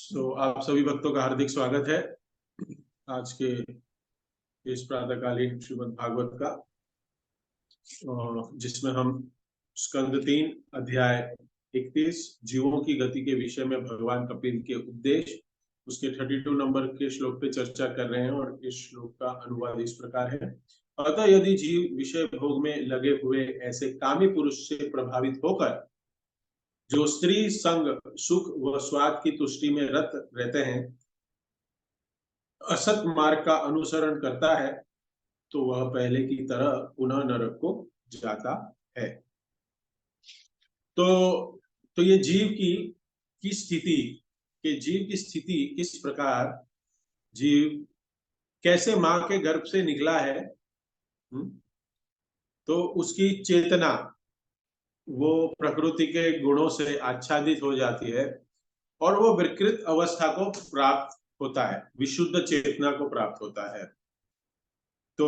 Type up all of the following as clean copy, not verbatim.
आप सभी भक्तों का हार्दिक स्वागत है आज के इस प्रातःकालीन श्रीमद् भागवत का, जिसमें हम स्कंद 3 अध्याय 31 जीवों की गति के विषय में भगवान कपिल के उपदेश उसके 32 नंबर के श्लोक पे चर्चा कर रहे हैं। और इस श्लोक का अनुवाद इस प्रकार है। अतः यदि जीव विषय भोग में लगे हुए ऐसे कामी पुरुष से प्रभावित होकर जो स्त्री संग सुख व स्वाद की तुष्टि में रत रहते हैं, असत मार्ग का अनुसरण करता है, तो वह पहले की तरह पुनः नरक को जाता है। तो ये जीव की स्थिति जीव की स्थिति किस प्रकार, जीव कैसे मां के गर्भ से निकला है, तो उसकी चेतना वो प्रकृति के गुणों से आच्छादित हो जाती है और वो विकृत अवस्था को प्राप्त होता है, विशुद्ध चेतना को प्राप्त होता है। तो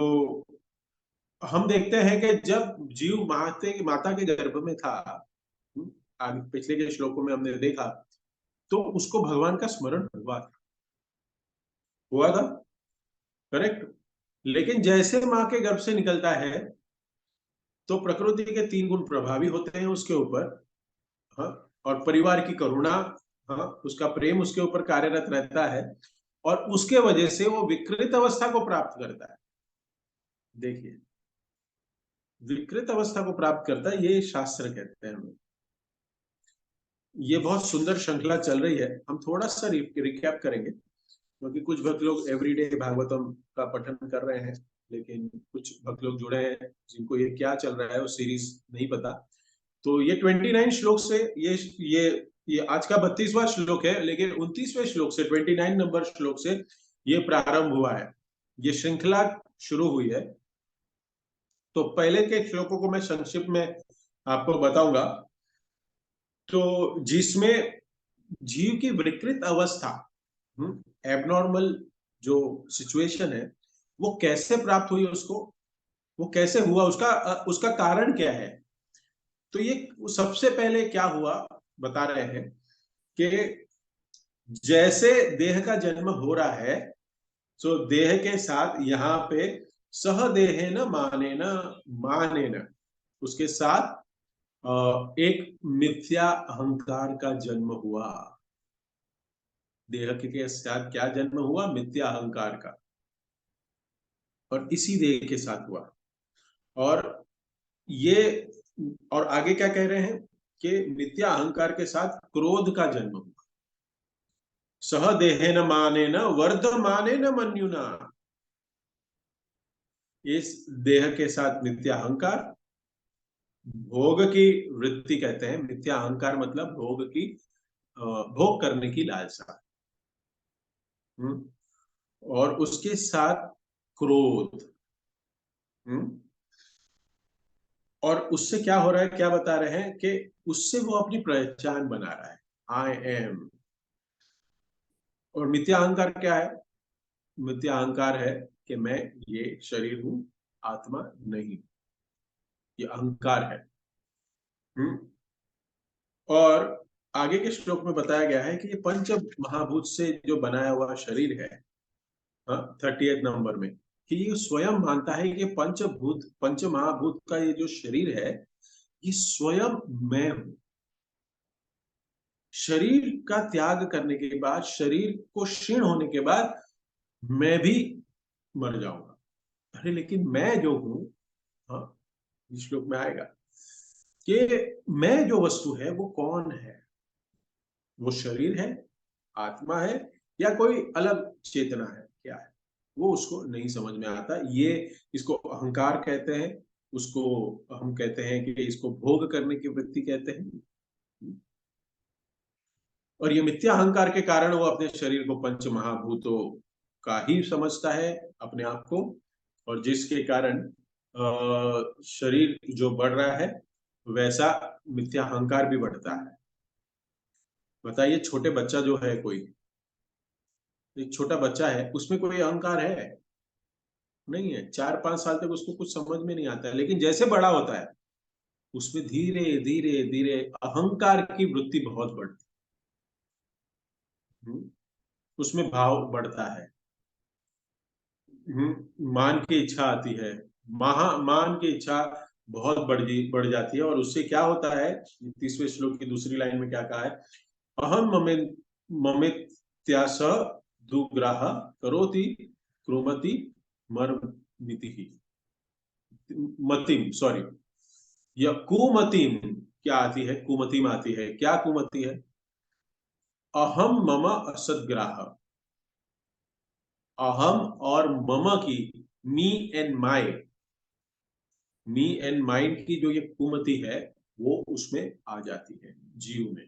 हम देखते हैं कि जब जीव माता के गर्भ में था, आगे पिछले के श्लोकों में हमने देखा, तो उसको भगवान का स्मरण हुआ था, करेक्ट। लेकिन जैसे मां के गर्भ से निकलता है तो प्रकृति के 3 गुण प्रभावी होते हैं उसके ऊपर, हाँ, और परिवार की करुणा, हाँ, उसका प्रेम उसके ऊपर कार्यरत रहता है और उसके वजह से वो विकृत अवस्था को प्राप्त करता है। देखिए, विकृत अवस्था को प्राप्त करता है, ये शास्त्र कहते हैं हमें। ये बहुत सुंदर श्रृंखला चल रही है। हम थोड़ा सा रिकैप करेंगे, क्योंकि कुछ भक्त लोग एवरीडे भागवतम का पठन कर रहे हैं, लेकिन कुछ भक्त लोग जुड़े हैं जिनको ये क्या चल रहा है वो सीरीज नहीं पता। तो ये 29 श्लोक से ये आज का 32वां श्लोक है, लेकिन 29वें श्लोक से 29 नंबर श्लोक से ये प्रारंभ हुआ है, ये श्रृंखला शुरू हुई है। तो पहले के श्लोकों को मैं संक्षिप्त में आपको बताऊंगा। तो जिसमें जीव की विकृत अवस्था, एबनॉर्मल जो सिचुएशन है, वो कैसे प्राप्त हुई उसको, वो कैसे हुआ, उसका कारण क्या है। तो ये सबसे पहले क्या हुआ बता रहे हैं कि जैसे देह का जन्म हो रहा है, तो देह के साथ यहाँ पे सहदेहे न माने न उसके साथ एक मिथ्या अहंकार का जन्म हुआ। देह के साथ क्या जन्म हुआ? मिथ्या अहंकार का। और इसी देह के साथ हुआ। और ये और आगे क्या कह रहे हैं कि मिथ्या अहंकार के साथ क्रोध का जन्म हुआ। सह देहेन मानेन वर्धमानेन मन्युना, इस देह के साथ मिथ्या अहंकार, भोग की वृत्ति कहते हैं। मिथ्या अहंकार मतलब भोग करने की लालसा, और उसके साथ क्रोध, और उससे क्या हो रहा है, क्या बता रहे हैं कि उससे वो अपनी पहचान बना रहा है, आई एम। और मिथ्या अहंकार क्या है? मिथ्या अहंकार है कि मैं ये शरीर हूं, आत्मा नहीं, ये अहंकार है। और आगे के श्लोक में बताया गया है कि ये पंच महाभूत से जो बनाया हुआ शरीर है, 38 नंबर में, कि ये स्वयं मानता है कि पंच महाभूत का ये जो शरीर है, ये स्वयं मैं हूं। शरीर का त्याग करने के बाद, शरीर को क्षीण होने के बाद मैं भी मर जाऊंगा। अरे लेकिन मैं जो हूं, हाँ, इस श्लोक में आएगा कि मैं जो वस्तु है वो कौन है? वो शरीर है, आत्मा है, या कोई अलग चेतना है? क्या है वो? उसको नहीं समझ में आता। ये इसको अहंकार कहते हैं, उसको हम कहते हैं कि इसको भोग करने की वृत्ति कहते हैं। और ये मिथ्या अहंकार के कारण वो अपने शरीर को पंच महाभूतों का ही समझता है, अपने आप को, और जिसके कारण शरीर जो बढ़ रहा है वैसा मिथ्या अहंकार भी बढ़ता है। बताइए, छोटे बच्चा जो है, कोई एक छोटा बच्चा है, उसमें कोई अहंकार है? नहीं है। 4-5 साल तक उसको कुछ समझ में नहीं आता है, लेकिन जैसे बड़ा होता है उसमें धीरे धीरे धीरे अहंकार की वृत्ति बहुत बढ़ती उसमें भाव बढ़ता है। मान की इच्छा आती है, मान की इच्छा बहुत बढ़ जाती है, और उससे क्या होता है, 30वें श्लोक की दूसरी लाइन में क्या कहा है, अहम ममित्यास दुग्राह करोति क्रोमति मर्मिति, मतिम, सॉरी, या कुमतिम, क्या आती है, कुमतिम आती है। क्या कुमति है, अहम मम असदग्राह, अहम और मम की, me and my, me and mind की जो ये कुमति है वो उसमें आ जाती है जीव में,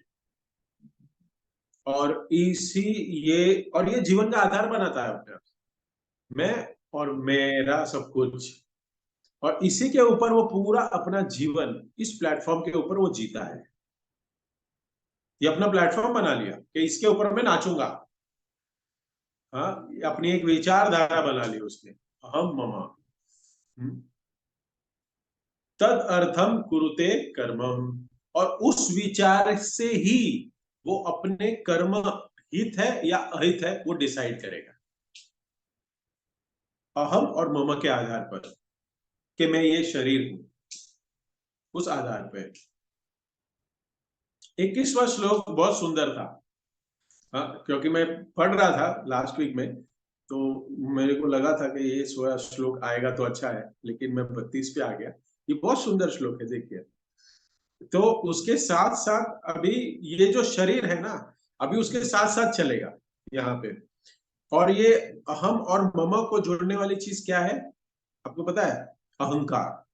और इसी ये जीवन का आधार बनाता है अपने आप। मैं और मेरा सब कुछ, और इसी के ऊपर वो पूरा अपना जीवन, इस प्लेटफॉर्म के ऊपर वो जीता है। ये अपना प्लेटफॉर्म बना लिया कि इसके ऊपर मैं नाचूंगा। हाँ, अपनी एक विचारधारा बना ली उसने, अहम ममा। तद अर्थम कुरुते कर्मम, और उस विचार से ही वो अपने कर्म हित है या अहित है वो डिसाइड करेगा, अहम और मम के आधार पर, कि मैं ये शरीर हूं, उस आधार पर। 21वां श्लोक बहुत सुंदर था। हाँ, क्योंकि मैं पढ़ रहा था लास्ट वीक में, तो मेरे को लगा था कि ये 16 श्लोक आएगा तो अच्छा है, लेकिन मैं 32 पे आ गया। ये बहुत सुंदर श्लोक है, देखिए। तो उसके साथ साथ अभी ये जो शरीर है ना, अभी उसके साथ साथ चलेगा यहाँ पे। और ये अहम और मम को जोड़ने वाली चीज क्या है, आपको पता है, अहंकार।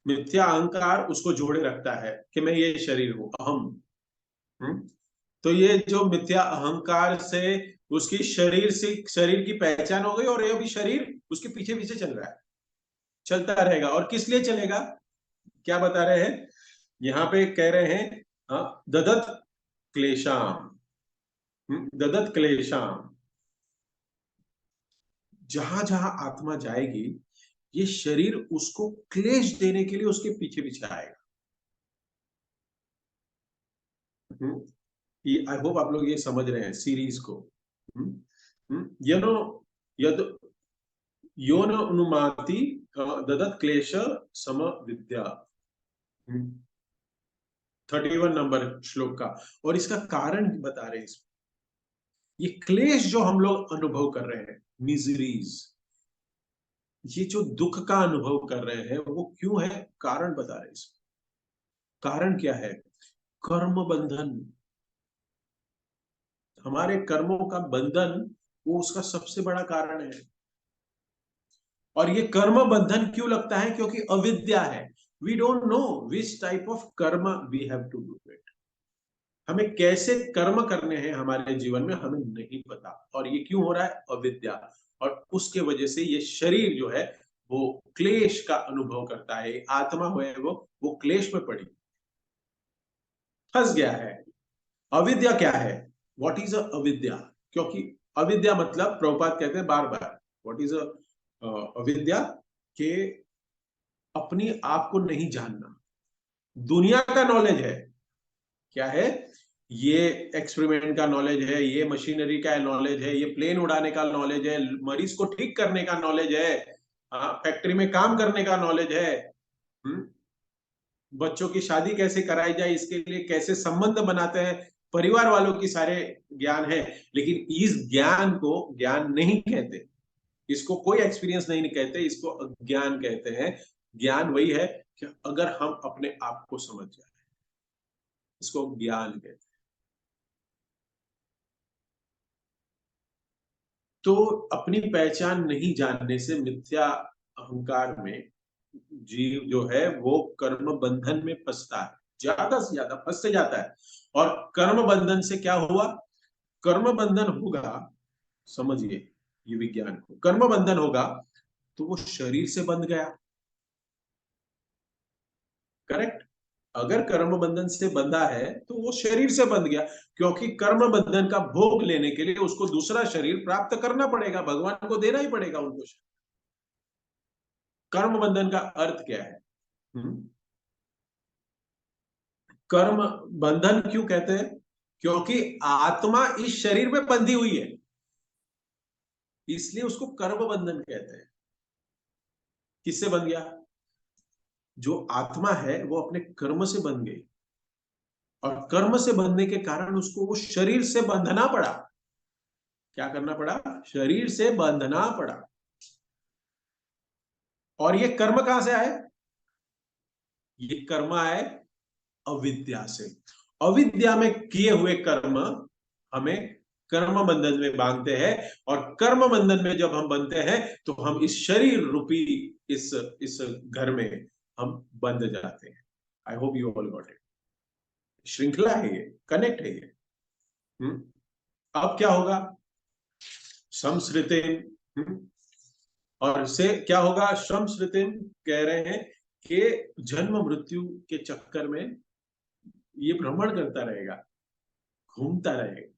मिथ्या अहंकार उसको जोड़े रखता है कि मैं ये शरीर हूं, अहम। तो ये जो मिथ्या अहंकार से उसकी शरीर की पहचान हो गई, और ये अभी शरीर उसके पीछे पीछे चल रहा है, चलता रहेगा। और किस लिए चलेगा, क्या बता रहे हैं यहाँ पे, कह रहे हैं, ददत क्लेशाम, ददत क्लेशाम, जहां जहां आत्मा जाएगी ये शरीर उसको क्लेश देने के लिए उसके पीछे पीछे आएगा। ये आई होप आप लोग ये समझ रहे हैं सीरीज को। यनो यद योन अनुमाति ददत क्लेश सम विद्या, 31 नंबर श्लोक का। और इसका कारण बता रहे हैं इसमें, ये क्लेश जो हम लोग अनुभव कर रहे हैं, मिजरीज, ये जो दुख का अनुभव कर रहे हैं वो क्यों है, कारण बता रहे हैं इसमें। कारण क्या है, कर्म बंधन, हमारे कर्मों का बंधन, वो उसका सबसे बड़ा कारण है। और ये कर्म बंधन क्यों लगता है, क्योंकि अविद्या है। We don't know which type of karma we have to do it, हमें कैसे कर्म करने हैं हमारे जीवन में हमें नहीं पता। और ये क्यों हो रहा है, अविद्या। और उसके वजह से ये शरीर जो है वो क्लेश का अनुभव करता है, आत्मा है वो क्लेश में पड़ी, फंस गया है। अविद्या क्या है, व्हाट इज अविद्या, क्योंकि अविद्या मतलब, प्रभुपाद कहते हैं बार बार, व्हाट इज अविद्या, के अपनी आप को नहीं जानना। दुनिया का नॉलेज है, क्या है, ये एक्सपेरिमेंट का नॉलेज है, ये मशीनरी का नॉलेज है, ये प्लेन उड़ाने का नॉलेज है, मरीज को ठीक करने का नॉलेज है, फैक्ट्री में काम करने का नॉलेज है, बच्चों की शादी कैसे कराई जाए इसके लिए कैसे संबंध बनाते हैं, परिवार वालों की सारे ज्ञान है। लेकिन इस ज्ञान को ज्ञान नहीं कहते, इसको कोई एक्सपीरियंस नहीं कहते, इसको अज्ञान कहते हैं। ज्ञान वही है कि अगर हम अपने आप को समझ जाए, इसको ज्ञान कहते हैं। तो अपनी पहचान नहीं जानने से, मिथ्या अहंकार में जीव जो है वो कर्म बंधन में फंसता है, ज्यादा से ज्यादा फंसते जाता है। और कर्म बंधन से क्या हुआ, कर्म बंधन होगा, समझिए ये विज्ञान को, कर्म बंधन होगा तो वो शरीर से बंध गया, करेक्ट। अगर कर्म बंधन से बंधा है तो वो शरीर से बंध गया, क्योंकि कर्म बंधन का भोग लेने के लिए उसको दूसरा शरीर प्राप्त करना पड़ेगा, भगवान को देना ही पड़ेगा उनको। कर्म बंधन का अर्थ क्या है, कर्म बंधन क्यों कहते हैं, क्योंकि आत्मा इस शरीर में बंधी हुई है, इसलिए उसको कर्म बंधन कहते हैं। किससे बंध गया? जो आत्मा है वो अपने कर्म से बंध गई, और कर्म से बंधने के कारण उसको वो शरीर से बंधना पड़ा। क्या करना पड़ा? शरीर से बंधना पड़ा। और ये कर्म कहां से आए? ये कर्म आए अविद्या से। अविद्या में किए हुए कर्म हमें कर्म बंधन में बांधते हैं, और कर्म बंधन में जब हम बनते हैं तो हम इस शरीर रूपी इस घर में हम बंध जाते हैं। I hope you all got it. श्रृंखला है ये, कनेक्ट है ये। अब क्या होगा? संस्कृति, और से क्या होगा? श्रम स्मृति कह रहे हैं कि जन्म मृत्यु के चक्कर में ये भ्रमण करता रहेगा, घूमता रहेगा।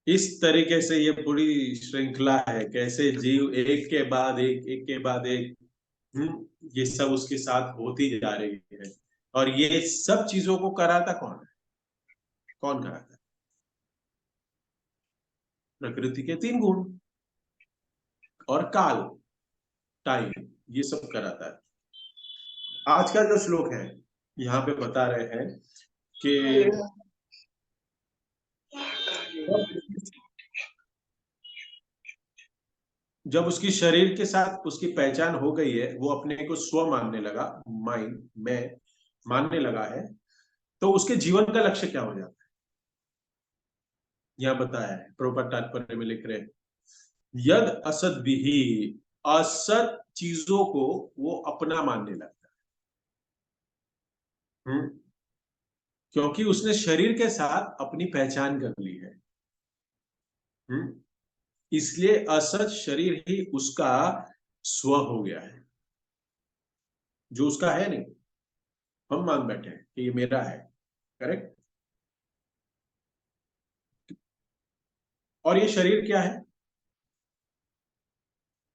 इस तरीके से ये पूरी श्रृंखला है, कैसे जीव एक के बाद एक के बाद एक, ये सब उसके साथ होती जा रही है। और ये सब चीजों को कराता कौन है? कौन कराता है? प्रकृति के 3 गुण और काल, टाइम, ये सब कराता है। आज का जो श्लोक है यहाँ पे बता रहे हैं कि जब उसकी शरीर के साथ उसकी पहचान हो गई है, वो अपने को स्व मानने लगा, माइंड में मानने लगा है, तो उसके जीवन का लक्ष्य क्या हो जाता है? यह बताया है, प्रभुपाद तात्पर्य में लिख रहे हैं, यद असद विहि, असत चीजों को वो अपना मानने लगता है। क्योंकि उसने शरीर के साथ अपनी पहचान कर ली है। इसलिए असत शरीर ही उसका स्व हो गया है, जो उसका है नहीं। हम मान बैठे हैं कि ये मेरा है। करेक्ट? और ये शरीर क्या है?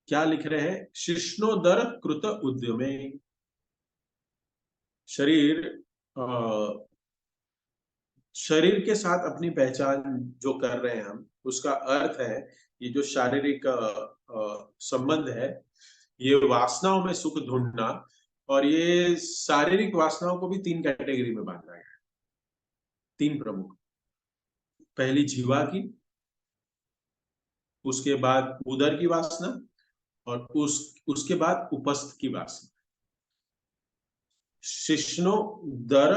क्या लिख रहे हैं? शिष्णोदर कृत उद्यमे। शरीर, शरीर के साथ अपनी पहचान जो कर रहे हैं हम, उसका अर्थ है ये जो शारीरिक संबंध है, ये वासनाओं में सुख ढूंढना। और ये शारीरिक वासनाओं को भी 3 कैटेगरी में बांटा गया है, 3 प्रमुख। पहली जीवा की, उसके बाद उदर की वासना, और उसके बाद उपस्थ की वासना। शिष्णो दर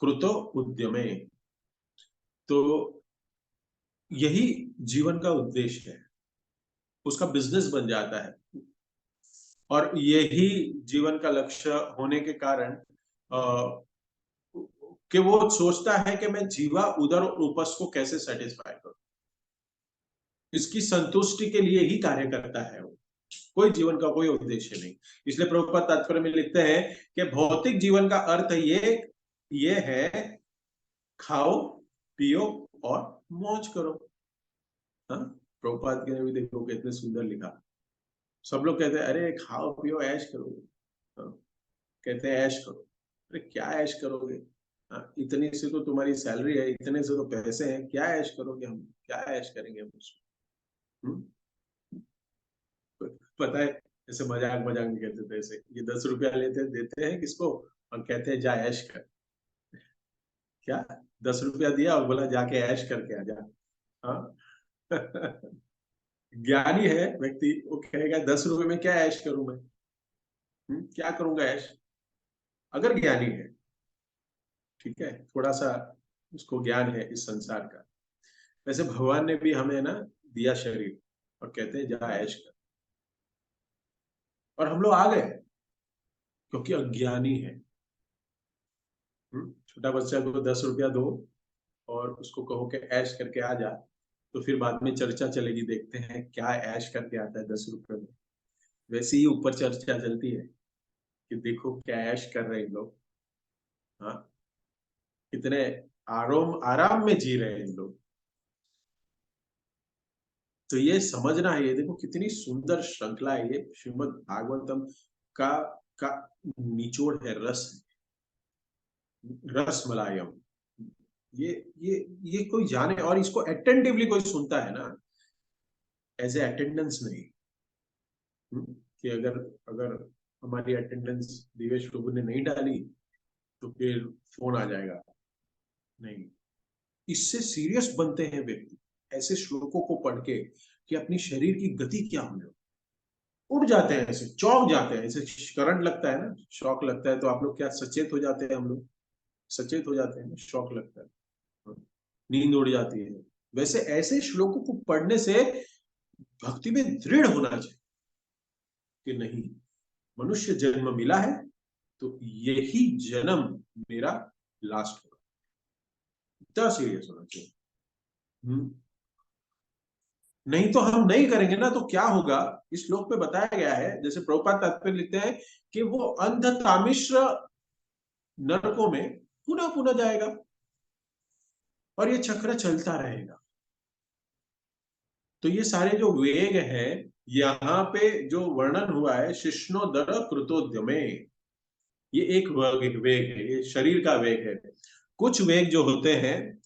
कृतो उद्यमे। तो यही जीवन का उद्देश्य है, उसका बिजनेस बन जाता है। और यही जीवन का लक्ष्य होने के कारण कि वो सोचता है कि मैं जीवा, उदर और उपस्थ को कैसे सेटिस्फाई करूं। इसकी संतुष्टि के लिए ही कार्य करता है वो, कोई जीवन का कोई उद्देश्य नहीं। इसलिए प्रभुपाद तात्पर्य में लिखते हैं कि भौतिक जीवन का अर्थ ये है, खाओ पियो और मौज करो। हाँ, प्रभुपाद ने भी देखो कितने सुंदर लिखा। सब लोग कहते हैं अरे खाओ पियो ऐश करोगे। हाँ, कहते हैं ऐश करो। अरे क्या ऐश करोगे? हाँ, इतनी से तो तुम्हारी सैलरी है, इतने से तो पैसे हैं, क्या ऐश करोगे? हम क्या ऐश करेंगे हम उसमें? पता है, ऐसे मजाक मजाक में कहते थे, ऐसे ये 10 रुपया लेते देते हैं किसको, और कहते हैं जा ऐश कर। क्या? 10 रुपया दिया और बोला जाके ऐश करके आ जा। हाँ। ज्ञानी है व्यक्ति, वो कहेगा 10 रुपए में क्या ऐश करूं मैं? क्या करूंगा ऐश? अगर ज्ञानी है, ठीक है, थोड़ा सा उसको ज्ञान है इस संसार का। वैसे भगवान ने भी हमें ना दिया शरीर, और कहते हैं जा ऐश कर, और हम लोग आ गए क्योंकि अज्ञानी है। छोटा बच्चा को 10 रुपया दो और उसको कहो कि ऐश करके आ जा, तो फिर बाद में चर्चा चलेगी, देखते हैं क्या ऐश करके आता है 10 रुपए में। वैसे ही ऊपर चर्चा चलती है कि देखो क्या ऐश कर रहे हैं लोग। हाँ, कितने आराम आराम में जी रहे हैं इन लोग। तो ये समझना है, ये देखो कितनी सुंदर श्रृंखला है ये श्रीमद् भागवतम का का निचोड़ है, रस, रस मलायम। ये ये ये कोई जाने, और इसको अटेंटिवली कोई सुनता है ना, एज ए अटेंडेंस नहीं। कि अगर अगर हमारी अटेंडेंस दिवेश प्रभु ने नहीं डाली तो फिर फोन आ जाएगा, नहीं। इससे सीरियस बनते हैं व्यक्ति ऐसे श्लोकों को पढ़ के कि अपनी शरीर की गति क्या होने, उड़ जाते हैं, ऐसे चौंक जाते हैं, ऐसे करंट लगता है ना, शॉक लगता है, तो आप लोग क्या सचेत हो जाते हैं, हम लोग सचेत हो जाते हैं ना, शॉक लगता है, नींद उड़ जाती है। वैसे ऐसे श्लोकों को पढ़ने से भक्ति में दृढ़ होना चाहिए कि नहीं, मनुष्य जन्म मिला है तो यही जन्म मेरा लास्ट होगा, इतना सीरियस होना चाहिए। नहीं तो हम नहीं करेंगे ना, तो क्या होगा, इस श्लोक में बताया गया है, जैसे प्रभुपाद तात्पर्य लिखते हैं कि वो अंध तामिश्र नरकों में पुनः पुनः जाएगा और ये चक्र चलता रहेगा। तो ये सारे जो वेग है, यहाँ पे जो वर्णन हुआ है शिष्णोदर कृतोद्यमे, ये एक वेग है, ये शरीर का वेग है। कुछ वेग जो होते हैं,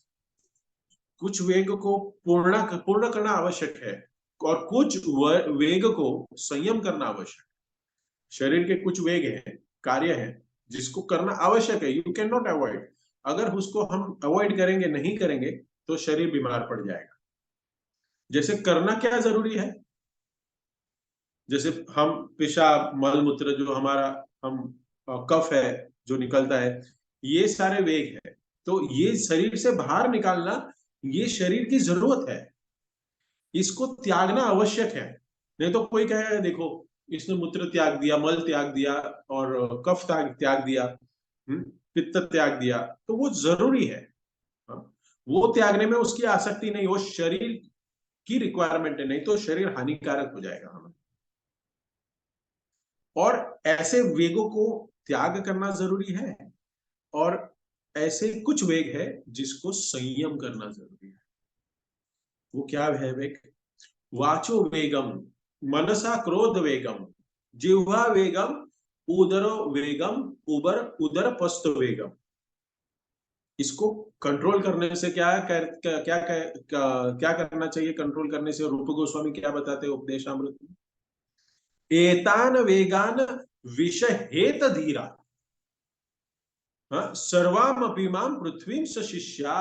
कुछ वेग को पूर्ण करना आवश्यक है, और कुछ वेग को संयम करना आवश्यक है। शरीर के कुछ वेग हैं, कार्य है, जिसको करना आवश्यक है, यू कैन नॉट अवॉइड। अगर उसको हम अवॉइड करेंगे, नहीं करेंगे, तो शरीर बीमार पड़ जाएगा। जैसे करना क्या जरूरी है, जैसे हम पेशाब मल मूत्र जो हमारा हम कफ है जो निकलता है, ये सारे वेग है, तो ये शरीर से बाहर निकालना, ये शरीर की जरूरत है, इसको त्यागना आवश्यक है। नहीं तो कोई कहेगा देखो इसने मूत्र त्याग दिया, मल त्याग दिया और कफ त्याग दिया, पित्त त्याग दिया, तो वो जरूरी है। हाँ, वो त्यागने में उसकी आसक्ति नहीं, वो शरीर की रिक्वायरमेंट है, नहीं तो शरीर हानिकारक हो जाएगा हमें। और ऐसे वेगों को त्याग करना जरूरी है, और ऐसे कुछ वेग है जिसको संयम करना जरूरी है। वो क्या है वेग? वाचो वेगम, मनसा क्रोध वेगम, जिह्वा वेगम, उदर वेगम, उदर पस्त वेगम। इसको कंट्रोल करने से क्या क्या करना चाहिए, कंट्रोल करने से रूप गोस्वामी क्या बताते हैं उपदेशामृत में? एतान वेगान विषहेत धीरा, सर्वाम अपीमाम पृथ्वी सशिष्या।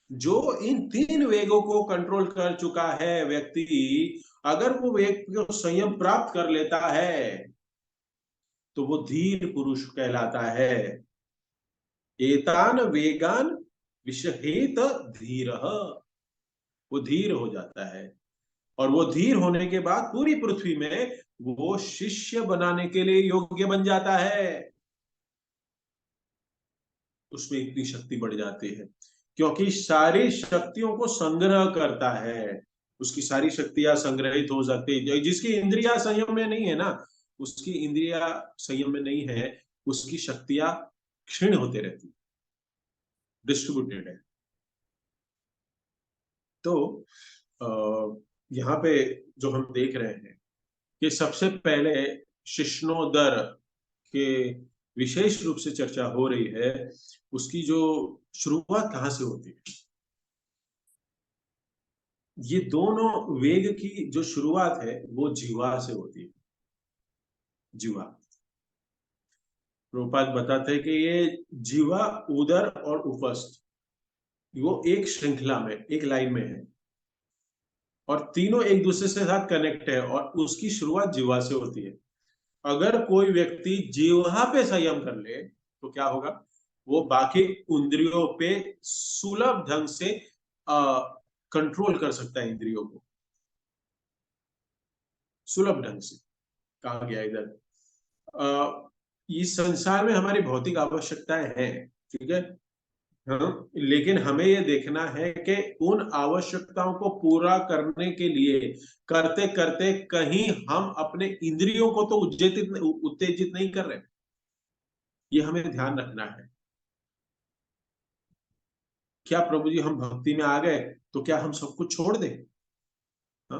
जो इन तीन वेगों को कंट्रोल कर चुका है व्यक्ति, अगर वो वेग को संयम प्राप्त कर लेता है तो वो धीर पुरुष कहलाता है। एतान वेगान विषहेत धीर, वो धीर हो जाता है, और वो धीर होने के बाद पूरी पृथ्वी में वो शिष्य बनाने के लिए योग्य बन जाता है। उसमें इतनी शक्ति बढ़ जाती है क्योंकि सारी शक्तियों को संग्रह करता है, उसकी सारी शक्तियां संग्रहित हो सकती है। जिसकी इंद्रिया संयम में नहीं है ना, उसकी इंद्रिया संयम में नहीं है, उसकी शक्तियां क्षीण होते रहती, डिस्ट्रीब्यूटेड है। तो यहाँ पे जो हम देख रहे हैं कि सबसे पहले शिष्णोदर के विशेष रूप से चर्चा हो रही है, उसकी जो शुरुआत कहाँ से होती है। ये दोनों वेग की जो शुरुआत है वो जीवा से होती है। जीवा, प्रभुपाद बताते हैं कि ये जीवा, उदर और उपस्थ, वो एक श्रृंखला में, एक लाइन में है, और तीनों एक दूसरे से साथ कनेक्ट है, और उसकी शुरुआत जीवा से होती है। अगर कोई व्यक्ति जीवा पे संयम कर ले तो क्या होगा, वो बाकी इंद्रियों पे सुलभ ढंग से कंट्रोल कर सकता है, इंद्रियों को सुलभ ढंग से। कहा गया इधर इस संसार में हमारी भौतिक आवश्यकताएं हैं, ठीक है, हाँ, लेकिन हमें ये देखना है कि उन आवश्यकताओं को पूरा करने के लिए करते करते कहीं हम अपने इंद्रियों को तो उत्तेजित नहीं कर रहे, ये हमें ध्यान रखना है। क्या प्रभु जी हम भक्ति में आ गए तो क्या हम सब कुछ छोड़ दें? हाँ,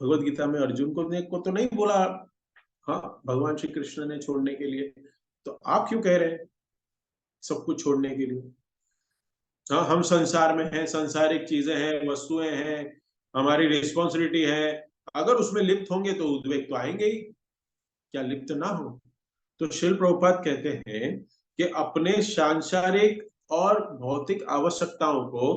भगवत गीता में अर्जुन को तो नहीं बोला, हाँ, भगवान श्री कृष्ण ने छोड़ने के लिए, तो आप क्यों कह रहे हैं सब कुछ छोड़ने के लिए? हाँ, हम संसार में हैं, सांसारिक चीजें हैं, वस्तुएं हैं, हमारी रिस्पॉन्सिबिलिटी है। अगर उसमें लिप्त होंगे तो उद्वेग तो आएंगे ही, क्या लिप्त ना हो। तो शिल प्रभुपाद कहते हैं कि अपने सांसारिक और भौतिक आवश्यकताओं को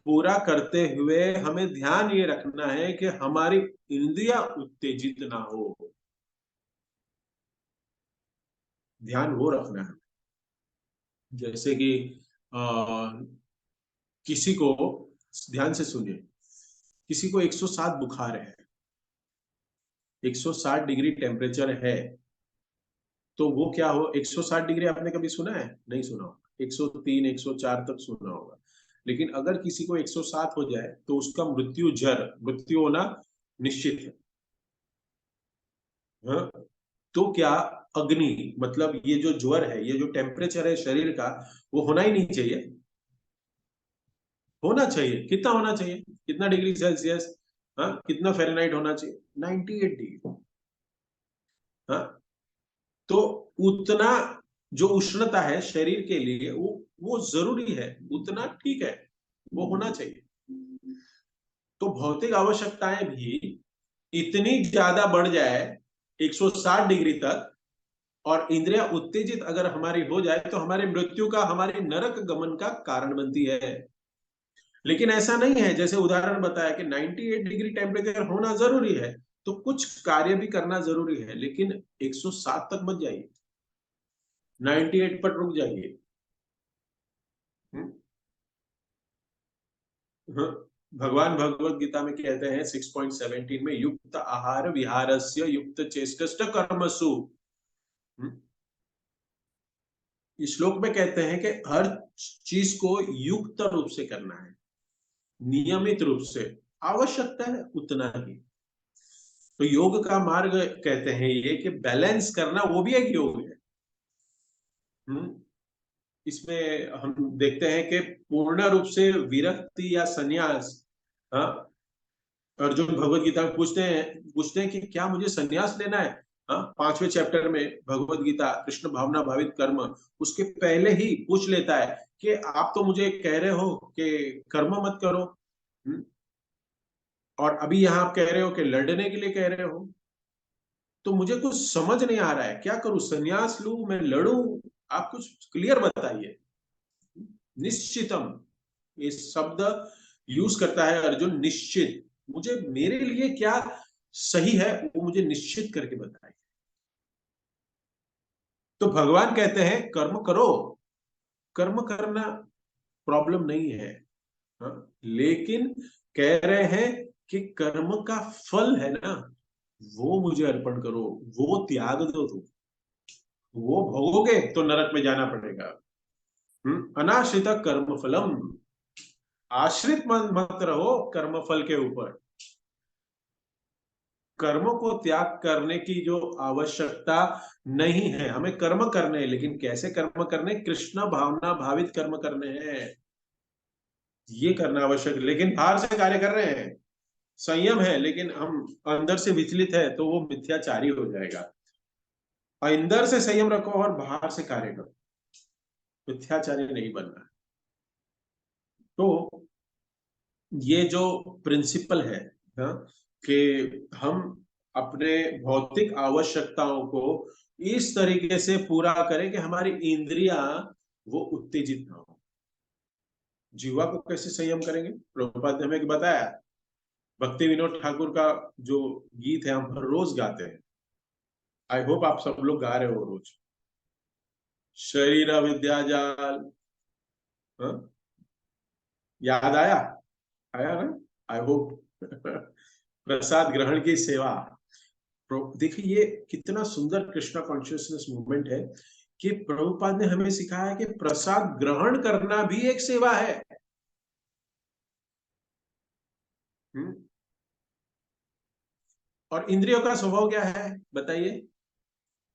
पूरा करते हुए हमें ध्यान ये रखना है कि हमारी इंद्रिया उत्तेजित ना हो। ध्यान वो रखना है। जैसे कि आ, किसी को, ध्यान से सुनिए, किसी को 107 बुखार है, 160 डिग्री टेम्परेचर है, तो वो क्या हो, 160 डिग्री आपने कभी सुना है? नहीं सुना होगा। 103 104 तक सुना होगा। लेकिन अगर किसी को 107 हो जाए तो उसका मृत्यु होना निश्चित है। हाँ? तो क्या अग्नि, मतलब ये जो ज्वर है, ये जो टेम्परेचर है शरीर का, वो होना ही नहीं चाहिए? होना चाहिए। कितना होना चाहिए? कितना डिग्री सेल्सियस? हाँ, कितना फ़ारेनहाइट होना चाहिए? 98 डिग्री। हाँ, तो उतना जो उष्णता है शरीर के लिए, वो जरूरी है, उतना ठीक है, वो होना चाहिए। तो भौतिक आवश्यकताएं भी इतनी ज्यादा बढ़ जाए 160 डिग्री तक, और इंद्रिया उत्तेजित अगर हमारी हो जाए, तो हमारी मृत्यु का, हमारे नरक गमन का कारण बनती है। लेकिन ऐसा नहीं है, जैसे उदाहरण बताया कि 98 डिग्री टेम्परेचर होना जरूरी है, तो कुछ कार्य भी करना जरूरी है, लेकिन 107 तक मत जाइए, 98 पर रुक जाइए। हम्म? हाँ, भगवान भगवत गीता में कहते हैं 6.17 में, युक्त आहार विहारस्य युक्त चेष्टस्य कर्मसु। हम्म? इस श्लोक में कहते हैं कि हर चीज को युक्त रूप से करना है, नियमित रूप से, आवश्यकता है उतना ही। तो योग का मार्ग कहते हैं ये कि बैलेंस करना, वो भी एक योग है। हम्म? इसमें हम देखते हैं कि पूर्ण रूप से विरक्ति या संन्यास, हाँ, अर्जुन भगवत गीता में पूछते हैं कि क्या मुझे संन्यास लेना है? हाँ, 5वें चैप्टर में भगवत गीता कृष्ण भावना भावित कर्म, उसके पहले ही पूछ लेता है कि आप तो मुझे कह रहे हो कि कर्म मत करो, हम्म, और अभी यहाँ आप कह रहे हो कि लड़ने के लिए कह रहे हो, तो मुझे कुछ समझ नहीं आ रहा है, क्या करूं, संन्यास लूं, मैं लड़ूं? आप कुछ क्लियर बताइए। निश्चितम, ये शब्द यूज करता है अर्जुन, निश्चित, मुझे मेरे लिए क्या सही है वो मुझे निश्चित करके बताइए। तो भगवान कहते हैं कर्म करो, कर्म करना प्रॉब्लम नहीं है, हाँ? लेकिन कह रहे हैं कि कर्म का फल है ना, वो मुझे अर्पण करो, वो त्याग दो तुम, वो भोगोगे तो नरक में जाना पड़ेगा। अनाश्रित कर्म फलम, आश्रित मत रहो कर्म फल के ऊपर। कर्मों को त्याग करने की जो आवश्यकता नहीं है, हमें कर्म करने हैं, लेकिन कैसे कर्म करने? कृष्ण भावना भावित कर्म करने हैं, ये करना आवश्यक है। लेकिन बाहर से कार्य कर रहे हैं, संयम है, लेकिन हम अंदर से विचलित है, तो वो मिथ्याचारी हो जाएगा। अंदर से संयम रखो और बाहर से कार्य करो, मिथ्याचारी नहीं बनना। तो ये जो प्रिंसिपल है, हाँ, कि हम अपने भौतिक आवश्यकताओं को इस तरीके से पूरा करें कि हमारी इंद्रियां वो उत्तेजित ना हो। जीवा को कैसे संयम करेंगे? प्रभुपाद ने हमें बताया, भक्ति विनोद ठाकुर का जो गीत है हम हर रोज गाते हैं, आई होप आप सब लोग गा रहे हो रोज। शरीर विद्या जाल, हाँ? याद आया? आया ना? I hope. प्रसाद ग्रहण की सेवा। देखिए ये कितना सुंदर कृष्णा कॉन्शियसनेस मूवमेंट है कि प्रभुपाद ने हमें सिखाया कि प्रसाद ग्रहण करना भी एक सेवा है। हम्म? और इंद्रियों का स्वभाव क्या है बताइए?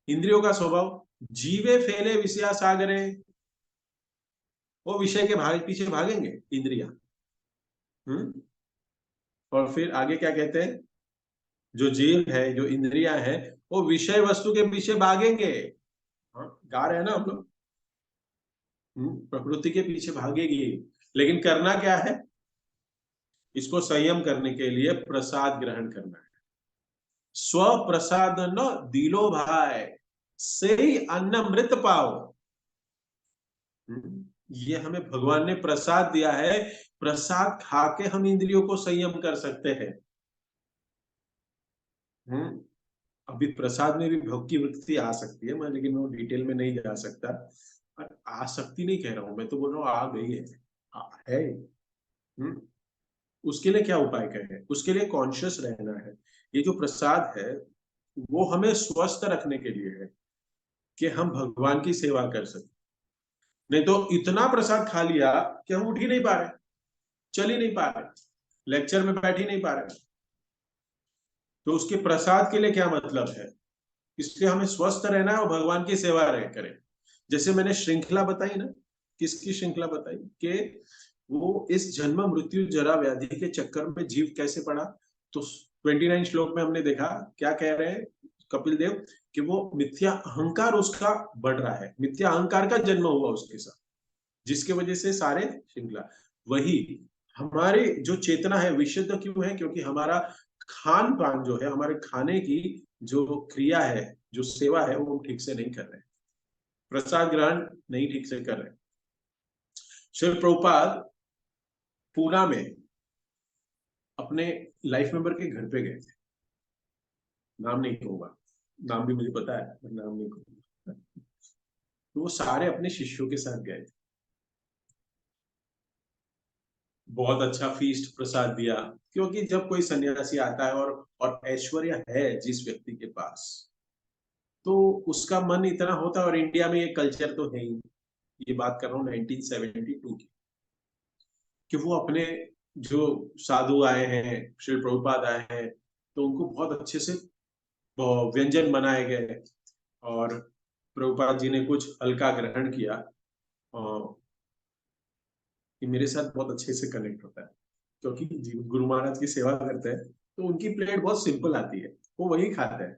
इंद्रियों का स्वभाव, जीवे फैले विषया सागरे, वो विषय के पीछे भागेंगे इंद्रिया। हम्म? और फिर आगे क्या कहते हैं? जो जीव है, जो इंद्रिया है, वो विषय वस्तु के पीछे भागेंगे। हाँ, गा रहे हैं ना हम लोग। प्रकृति के पीछे भागेगी, लेकिन करना क्या है? इसको संयम करने के लिए प्रसाद ग्रहण करना है। स्व प्रसाद न दिलो भाई, से ही अन्न पाओ। ये हमें भगवान ने प्रसाद दिया है, प्रसाद खा के हम इंद्रियों को संयम कर सकते हैं। अभी प्रसाद में भी भोग की वृत्ति आ सकती है, मैं लेकिन वो डिटेल में नहीं जा सकता। और आ सकती नहीं कह रहा हूं, मैं तो बोल रहा हूँ आ गई है। है। हम्म उसके लिए क्या उपाय करें? उसके लिए कॉन्शियस रहना है। ये जो प्रसाद है वो हमें स्वस्थ रखने के लिए है, कि हम भगवान की सेवा कर सकें। नहीं तो इतना प्रसाद खा लिया कि हम उठ ही नहीं पा रहे, चल ही नहीं पा रहे, लेक्चर में बैठ ही नहीं पा रहे। तो उसके प्रसाद के लिए क्या मतलब है? इसलिए हमें स्वस्थ रहना है और भगवान की सेवा रह करें। जैसे मैंने श्रृंखला बताई ना, किसकी श्रृंखला बताई? कि वो इस जन्म मृत्यु जरा व्याधि के चक्कर में जीव कैसे पड़ा। तो 29 श्लोक में हमने देखा, क्या कह रहे हैं कपिल देव, कि वो मिथ्या अहंकार उसका बढ़ रहा है, मिथ्या अहंकार का जन्म हुआ उसके साथ, जिसके वजह से सारे श्रृंखला। वही हमारी जो चेतना है विशुद्ध क्यों है? क्योंकि हमारा खान पान जो है, हमारे खाने की जो क्रिया है, जो सेवा है, वो हम ठीक से नहीं कर रहे, प्रसाद ग्रहण नहीं ठीक से कर रहे। श्री प्रभुपाद पूना में अपने लाइफ मेंबर के घर पे गए थे। नाम नहीं कहूंगा, नाम भी मुझे पता है, पर नाम नहीं कहूंगा। तो वो सारे अपने शिष्यों के साथ गए थे। बहुत अच्छा फीस्ट प्रसाद दिया, क्योंकि जब कोई सन्यासी आता है और ऐश्वर्य है जिस व्यक्ति के पास, तो उसका मन इतना होता है। और इंडिया में ये कल्चर तो है ही। ये बात कर रहा हूँ 1972 की, कि वो अपने जो साधु आए हैं, श्री प्रभुपाद आए हैं, तो उनको बहुत अच्छे से व्यंजन बनाए गए। और प्रभुपाद जी ने कुछ हल्का ग्रहण किया। और ये मेरे साथ बहुत अच्छे से कनेक्ट होता है, क्योंकि गुरु महाराज की सेवा करते हैं तो उनकी प्लेट बहुत सिंपल आती है, वो वही खाते हैं।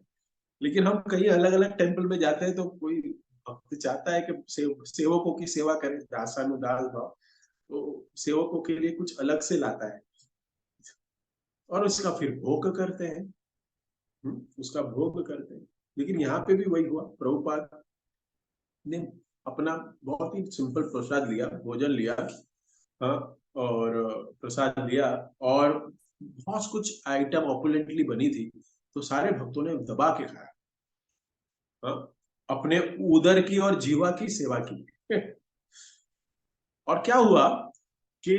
लेकिन हम कहीं अलग अलग टेम्पल में जाते हैं तो कोई भक्त चाहता है कि सेवकों की सेवा करें, दासानुदास भाव। तो सेवकों के लिए कुछ अलग से लाता है और उसका फिर भोग करते हैं। उसका भोग करते हैं। लेकिन यहाँ पे भी वही हुआ, प्रभुपाद ने अपना बहुत ही सिंपल प्रसाद लिया, भोजन लिया। हाँ, और प्रसाद लिया, और बहुत कुछ आइटम ऑपुलेंटली बनी थी, तो सारे भक्तों ने दबा के खाया। हाँ, अपने उदर की और जीवा की सेवा की। और क्या हुआ कि